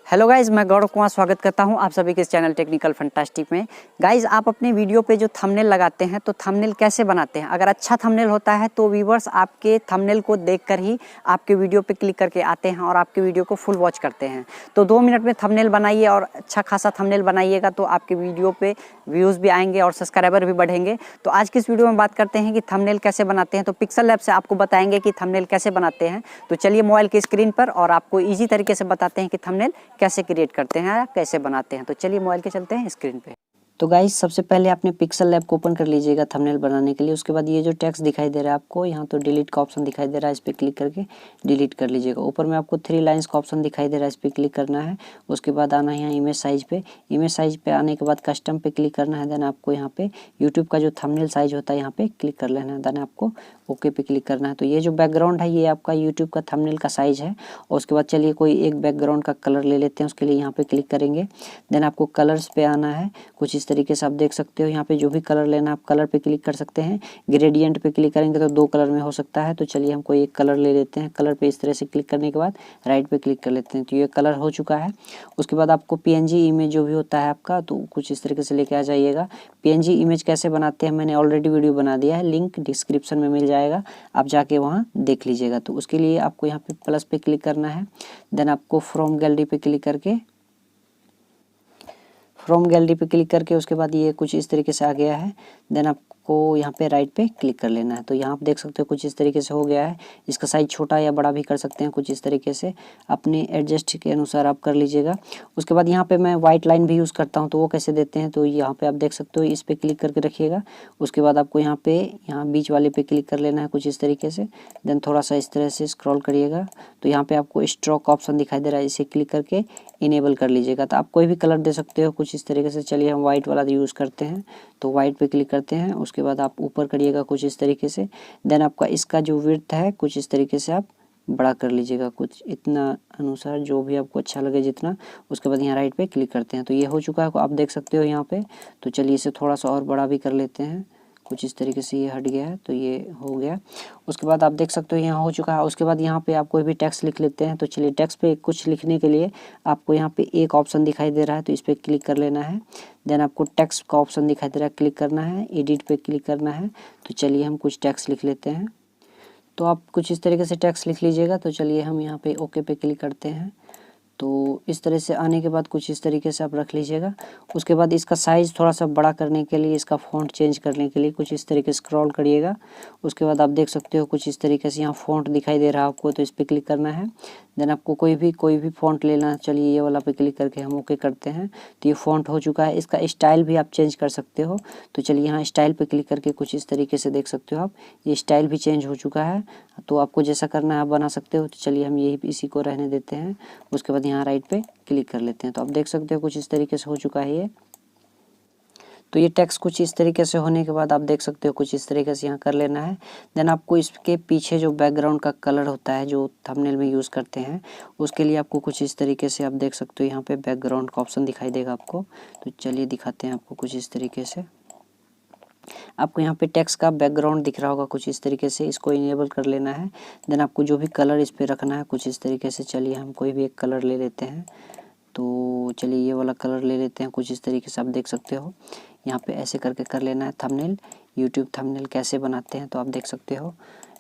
Hello guys, मैं गौरव कुमार स्वागत करता हूं आप सभी के इस चैनल टेक्निकल फंटास्टिक में। गाइज़, आप अपने वीडियो पे जो थंबनेल लगाते हैं तो थंबनेल कैसे बनाते हैं? अगर अच्छा थंबनेल होता है तो व्यूअर्स आपके थंबनेल को देखकर ही आपके वीडियो पे क्लिक करके आते हैं और आपके वीडियो को फुल वॉच करते हैं। तो 2 मिनट में थंबनेल बनाइए और अच्छा खासा थंबनेल बनाइएगा तो आपके वीडियो पे व्यूज़ भी आएंगे और सब्सक्राइबर भी बढ़ेंगे। तो आज की इस वीडियो में बात करते हैं कि थंबनेल कैसे बनाते हैं। तो पिक्सल लैब से आपको बताएंगे कि थंबनेल कैसे बनाते हैं। तो चलिए मोबाइल की स्क्रीन पर और आपको ईजी तरीके से बताते हैं कि थंबनेल कैसे क्रिएट करते हैं या कैसे बनाते हैं। तो चलिए मोबाइल के चलते हैं स्क्रीन पे। तो गाइस, सबसे पहले आपने पिक्सल लैब को ओपन कर लीजिएगा थंबनेल बनाने के लिए। उसके बाद ये जो टेक्स्ट दिखाई दे रहा है आपको यहाँ, तो डिलीट का ऑप्शन दिखाई दे रहा है, इस पर क्लिक करके डिलीट कर लीजिएगा। ऊपर में आपको 3 लाइन्स का ऑप्शन दिखाई दे रहा है, इस पर क्लिक करना है। उसके बाद आना है यहाँ इमेज साइज पे। इमेज साइज पे आने के बाद कस्टम पे क्लिक करना है। देन आपको यहाँ पे यूट्यूब का जो थंबनेल साइज होता है यहाँ पे क्लिक कर लेना है। देन आपको ओके पे क्लिक करना है। तो ये जो बैकग्राउंड है ये आपका यूट्यूब का थंबनेल का साइज है। और उसके बाद चलिए कोई एक बैकग्राउंड का कलर ले लेते हैं, उसके लिए यहाँ पे क्लिक करेंगे। देन आपको कलर्स पे आना है। कुछ इस तरीके से आप देख सकते हो, यहाँ पे जो भी कलर लेना आप कलर पे क्लिक कर सकते हैं। ग्रेडियंट पे क्लिक करेंगे तो 2 कलर में हो सकता है। तो चलिए हम कोई एक कलर ले लेते हैं। कलर पे इस तरह से क्लिक करने के बाद राइट पे क्लिक कर लेते हैं। तो ये कलर हो चुका है। उसके बाद आपको पीएनजी इमेज जो भी होता है आपका, तो कुछ इस तरीके से लेके आ जाइएगा। पीएनजी इमेज कैसे बनाते हैं मैंने ऑलरेडी वीडियो बना दिया है, लिंक डिस्क्रिप्शन में मिल जाएगा, आप जाके वहाँ देख लीजिएगा। तो उसके लिए आपको यहाँ पे प्लस पे क्लिक करना है। देन आपको फ्रॉम गैलरी पे क्लिक करके उसके बाद ये कुछ इस तरीके से आ गया है। देन आपको यहाँ पे राइट पे क्लिक कर लेना है। तो यहाँ आप देख सकते हो कुछ इस तरीके से हो गया है। इसका साइज छोटा या बड़ा भी कर सकते हैं, कुछ इस तरीके से अपने एडजस्ट के अनुसार आप कर लीजिएगा। उसके बाद यहाँ पे मैं वाइट लाइन भी यूज़ करता हूँ, तो वो कैसे देते हैं तो यहाँ पे आप देख सकते हो, इस पर क्लिक करके रखिएगा। उसके बाद आपको यहाँ बीच वाले पे क्लिक कर लेना है कुछ इस तरीके से। देन थोड़ा सा इस तरह से स्क्रॉल करिएगा तो यहाँ पे आपको स्ट्रोक ऑप्शन दिखाई दे रहा है, इसे क्लिक करके इनेबल कर लीजिएगा। तो आप कोई भी कलर दे सकते हो कुछ इस तरीके से। चलिए हम वाइट वाला यूज़ करते हैं, तो वाइट पे क्लिक करते हैं। उसके बाद आप ऊपर करिएगा कुछ इस तरीके से। देन आपका इसका जो विड्थ है कुछ इस तरीके से आप बड़ा कर लीजिएगा, कुछ इतना अनुसार जो भी आपको अच्छा लगे जितना। उसके बाद यहाँ राइट पे क्लिक करते हैं। तो ये हो चुका है, आप देख सकते हो यहाँ पे। तो चलिए इसे थोड़ा सा और बड़ा भी कर लेते हैं, कुछ इस तरीके से। ये हट गया है तो ये हो गया। उसके बाद आप देख सकते हो यहाँ हो चुका है। उसके बाद यहाँ पे आप कोई भी टेक्स्ट लिख लेते हैं। तो चलिए टेक्स्ट पे कुछ लिखने के लिए आपको यहाँ पे एक ऑप्शन दिखाई दे रहा है, तो इस पर क्लिक कर लेना है। देन आपको टेक्स्ट का ऑप्शन दिखाई दे रहा है, क्लिक करना है, एडिट पे क्लिक करना है। तो चलिए हम कुछ टेक्स्ट लिख लेते हैं। तो आप कुछ इस तरीके से टेक्स्ट लिख लीजिएगा। तो चलिए हम यहाँ पे ओके पे क्लिक करते हैं। तो इस तरह से आने के बाद कुछ इस तरीके से आप रख लीजिएगा। उसके बाद इसका साइज़ थोड़ा सा बड़ा करने के लिए, इसका फ़ॉन्ट चेंज करने के लिए कुछ इस तरीके से स्क्रॉल करिएगा। उसके बाद आप देख सकते हो कुछ इस तरीके से यहाँ फ़ॉन्ट दिखाई दे रहा है आपको, तो इस पर क्लिक करना है। देन आपको कोई भी फ़ॉन्ट लेना है। चलिए ये वाला पे क्लिक करके हम ओके करते हैं। तो ये फ़ॉन्ट हो चुका है। इसका स्टाइल भी आप चेंज कर सकते हो। तो चलिए यहाँ स्टाइल पे क्लिक करके कुछ इस तरीके से देख सकते हो आप, ये स्टाइल भी चेंज हो चुका है। तो आपको जैसा करना है आप बना सकते हो। तो चलिए हम यही इसी को रहने देते हैं। उसके बाद यहाँ राइट पे क्लिक कर लेते हैं। तो आप देख सकते हो कुछ इस तरीके से हो चुका है ये। तो ये टेक्स्ट कुछ इस तरीके से होने के बाद आप देख सकते हो कुछ इस तरीके से यहाँ कर लेना है। देन आपको इसके पीछे जो बैकग्राउंड का कलर होता है जो थंबनेल में यूज़ करते हैं, उसके लिए आपको कुछ इस तरीके से आप देख सकते हो यहाँ पे बैकग्राउंड का ऑप्शन दिखाई देगा आपको। तो चलिए दिखाते हैं आपको कुछ इस तरीके से। आपको यहाँ पे टेक्स्ट का बैकग्राउंड दिख रहा होगा कुछ इस तरीके से, इसको इनेबल कर लेना है। देन आपको जो भी कलर इस पर रखना है कुछ इस तरीके से। चलिए हम कोई भी एक कलर ले लेते हैं। तो चलिए ये वाला कलर ले लेते हैं कुछ इस तरीके से। आप देख सकते हो यहाँ पे ऐसे करके कर लेना है थंबनेल। यूट्यूब थंबनेल कैसे बनाते हैं तो आप देख सकते हो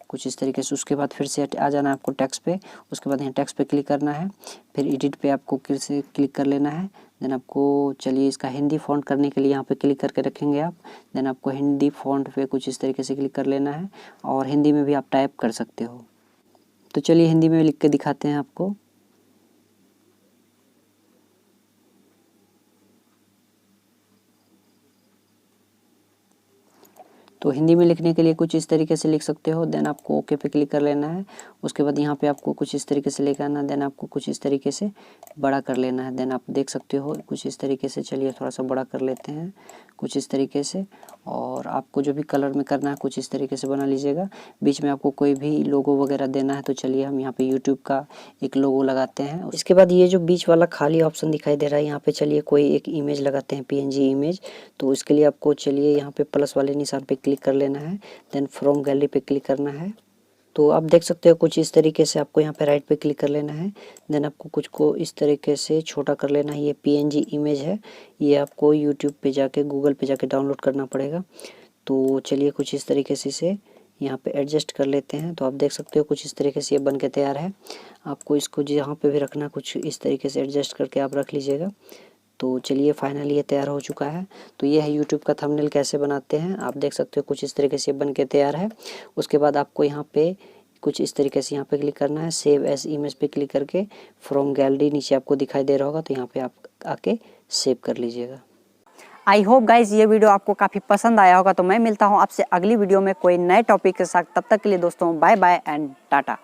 कुछ इस तरीके से। उसके बाद फिर से आ जाना है आपको टेक्स्ट पे। उसके बाद यहाँ टेक्स्ट पे क्लिक करना है, फिर एडिट पे आपको फिर से क्लिक कर लेना है। देन आपको चलिए इसका हिंदी फ़ॉन्ट करने के लिए यहाँ पे क्लिक करके रखेंगे आप। देन आपको हिंदी फ़ॉन्ट पे कुछ इस तरीके से क्लिक कर लेना है और हिंदी में भी आप टाइप कर सकते हो। तो चलिए हिंदी में लिख के दिखाते हैं आपको। तो हिंदी में लिखने के लिए कुछ इस तरीके से लिख सकते हो। देन आपको ओके पे क्लिक कर लेना है। उसके बाद यहाँ पे आपको कुछ इस तरीके से लेकर आना। देन आपको कुछ इस तरीके से बड़ा कर लेना है। देन आप देख सकते हो कुछ इस तरीके से। चलिए थोड़ा सा बड़ा कर लेते हैं कुछ इस तरीके से। और आपको जो भी कलर में करना है कुछ इस तरीके से बना लीजिएगा। बीच में आपको कोई भी लोगो वगैरह देना है तो चलिए हम यहाँ पे यूट्यूब का एक लोगो लगाते हैं। इसके बाद ये जो बीच वाला खाली ऑप्शन दिखाई दे रहा है यहाँ पे, चलिए कोई एक इमेज लगाते हैं, पीएनजी इमेज। तो इसके लिए आपको चलिए यहाँ पे प्लस वाले निशान पे क्लिक कर लेना है। देन फ्रॉम गैलरी पे क्लिक करना है। तो आप देख सकते हो कुछ इस तरीके से आपको यहाँ पे राइट पे क्लिक कर लेना है। देन आपको कुछ को इस तरीके से छोटा कर लेना है। ये PNG इमेज है, ये आपको यूट्यूब पे जाके गूगल पे जाके डाउनलोड करना पड़ेगा। तो चलिए कुछ इस तरीके से इसे यहाँ पे एडजस्ट कर लेते हैं। तो आप देख सकते हो कुछ इस तरीके से ये बन के तैयार है। आपको इसको जहाँ पे भी रखना कुछ इस तरीके से एडजस्ट करके आप रख लीजिएगा। तो चलिए फाइनली ये तैयार हो चुका है। तो ये है यूट्यूब का थंबनेल कैसे बनाते हैं। आप देख सकते हो कुछ इस तरीके से बन के तैयार है। उसके बाद आपको यहाँ पे कुछ इस तरीके से यहाँ पे क्लिक करना है। सेव एज इमेज पे क्लिक करके फ्रॉम गैलरी नीचे आपको दिखाई दे रहा होगा, तो यहाँ पे आप आके सेव कर लीजिएगा। आई होप गाइज ये वीडियो आपको काफ़ी पसंद आया होगा। तो मैं मिलता हूँ आपसे अगली वीडियो में कोई नए टॉपिक के साथ। तब तक के लिए दोस्तों बाय बाय एंड टाटा।